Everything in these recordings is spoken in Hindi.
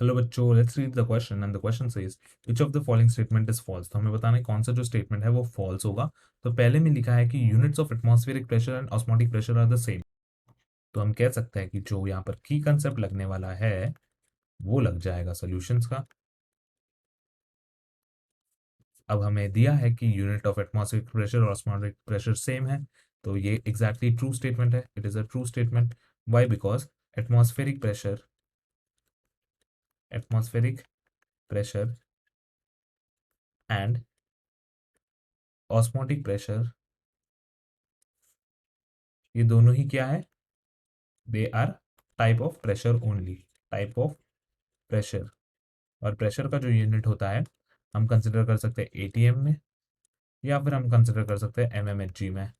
हेलो बच्चों, let's read the question and the question says which of the following statement is false. तो हमें बताना है कौन सा जो स्टेटमेंट है वो फॉल्स होगा। तो पहले में लिखा है कि units of atmospheric pressure and osmotic pressure are the same. तो हम कह सकते हैं कि जो यहाँ पर की कंसेप्ट लगने वाला है वो लग जाएगा सॉल्यूशंस का। अब हमें दिया है कि यूनिट ऑफ एटमॉस्फेरिक प्रेशर और ऑस्मोटिक प्रेशर सेम है, तो ये एग्जैक्टली ट्रू स्टेटमेंट है। It is a true statement. Why? Because atmospheric pressure and osmotic pressure, ये दोनों ही क्या है? They are type of pressure only, type of pressure. और प्रेशर का जो यूनिट होता है हम कंसिडर कर सकते हैं एटीएम में, या फिर हम कंसिडर कर सकते हैं एमएमएचजी में।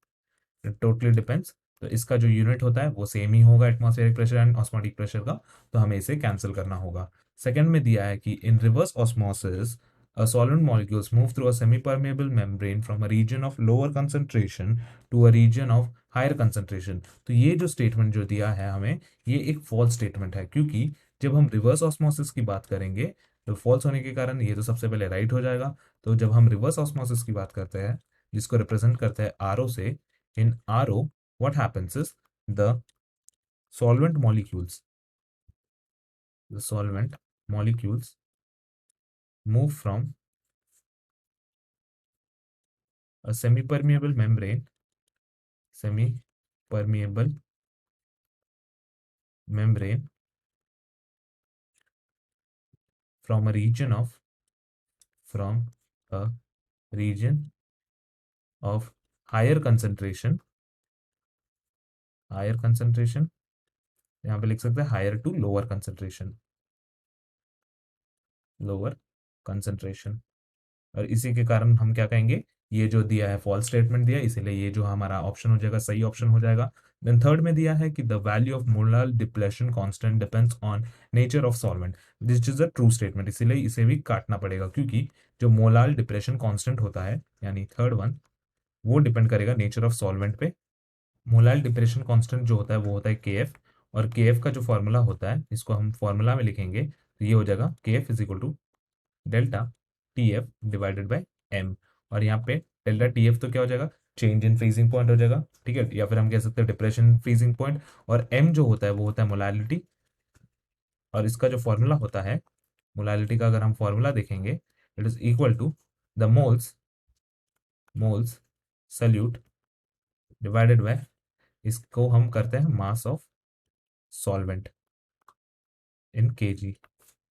It totally depends. तो इसका जो यूनिट होता है वो सेम ही होगा atmospheric pressure and osmotic pressure का, तो हमें इसे कैंसिल करना होगा। सेकंड में दिया है कि in reverse osmosis a solvent molecules move through a semi-permeable membrane from a region of lower concentration to a region of higher concentration। तो ये जो स्टेटमेंट जो दिया है हमें, ये एक फॉल्स स्टेटमेंट है, क्योंकि जब हम रिवर्स ऑस्मोसिस की बात करेंगे तो फॉल्स होने के कारण ये तो सबसे पहले राइट हो जाएगा। तो जब हम रिवर्स ऑस्मोसिस की बात करते हैं, जिसको रिप्रेजेंट करते हैं आरओ से, in RO, what happens is the solvent molecules move from a semi-permeable membrane from a region of higher concentration, यहाँ पे लिख सकते हैं हायर टू लोअर कंसेंट्रेशन। और इसी के कारण हम क्या कहेंगे, ये जो दिया है फॉल्स स्टेटमेंट दिया है, इसीलिए ये जो हमारा ऑप्शन हो जाएगा सही ऑप्शन हो जाएगा। देन थर्ड में दिया है कि the value of molar depletion constant depends on nature of solvent. This is a true statement, इसीलिए इसे भी काटना पड़ेगा, क्योंकि जो मोलार डिप्रेशन कांस्टेंट होता है यानी थर्ड वन, वो डिपेंड करेगा नेचर ऑफ सॉल्वेंट पे। मोलार डिप्रेशन कांस्टेंट जो होता है वो होता है के एफ, और के एफ का जो फॉर्मूला होता है इसको हम फॉर्मूला में लिखेंगे तो ये हो जाएगा K F is equal to delta T F divided by M. और यहाँ पे डेल्टा टी एफ तो क्या हो जाएगा, चेंज इन फ्रीजिंग पॉइंट हो जाएगा, ठीक है, या फिर हम कह सकते हैं डिप्रेशन फ्रीजिंग पॉइंट। और एम जो होता है वो होता है मोलालिटी, और इसका जो फॉर्मूला होता है मोलालिटी का, अगर हम फॉर्मूला देखेंगे, it is equal to the moles solute divided by, इसको हम करते हैं mass of solvent in KG.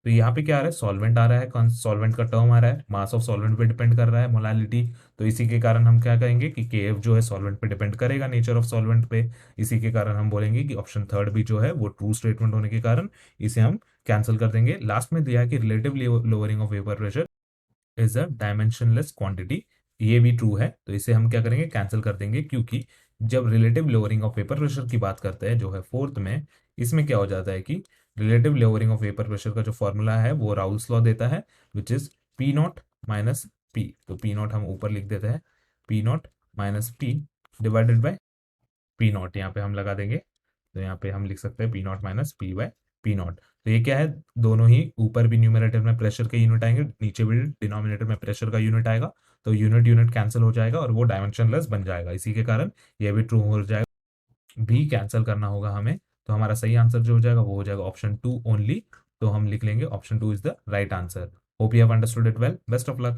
तो यहाँ पे क्या आ रहा है, सॉल्वेंट आ रहा है, सॉल्वेंट का टर्म आ रहा है, मास ऑफ सॉल्वेंट पे डिपेंड कर रहा है मोलालिटी। तो इसी के कारण हम क्या कहेंगे कि के एफ जो है सॉल्वेंट पे डिपेंड करेगा, नेचर ऑफ सॉल्वेंट पे। इसी के कारण हम बोलेंगे कि ऑप्शन थर्ड भी जो है वो ट्रू स्टेटमेंट होने के कारण इसे हम कैंसिल कर देंगे। लास्ट में दिया है कि relative lowering of vapour pressure is a dimensionless quantity, ये भी ट्रू है, तो इसे हम क्या करेंगे, कैंसिल कर देंगे, क्योंकि जब relative lowering of vapour pressure की बात करते हैं जो है फोर्थ में, इसमें क्या हो जाता है कि relative lowering of vapour pressure का जो फॉर्मूला है वो राउल्स लॉ देता है, which is P not minus P. तो पी नॉट हम ऊपर लिख देते हैं, P not minus P divided by P not, यहाँ पे हम लगा देंगे, तो यहाँ पे हम लिख सकते हैं P not minus P by P not. तो ये क्या है, दोनों ही ऊपर भी न्यूमरेटर में प्रेशर के यूनिट आएंगे, नीचे भी डिनोमिनेटर में प्रेशर का यूनिट आएगा, तो यूनिट यूनिट कैंसिल हो जाएगा और वो डायमेंशनलेस बन जाएगा। इसी के कारण ये भी ट्रू हो जाएगा, भी कैंसिल करना होगा हमें। तो हमारा सही आंसर जो हो जाएगा वो हो जाएगा ऑप्शन टू ओनली। तो हम लिख लेंगे option two is the right answer. Hope you have understood it well. Best of luck.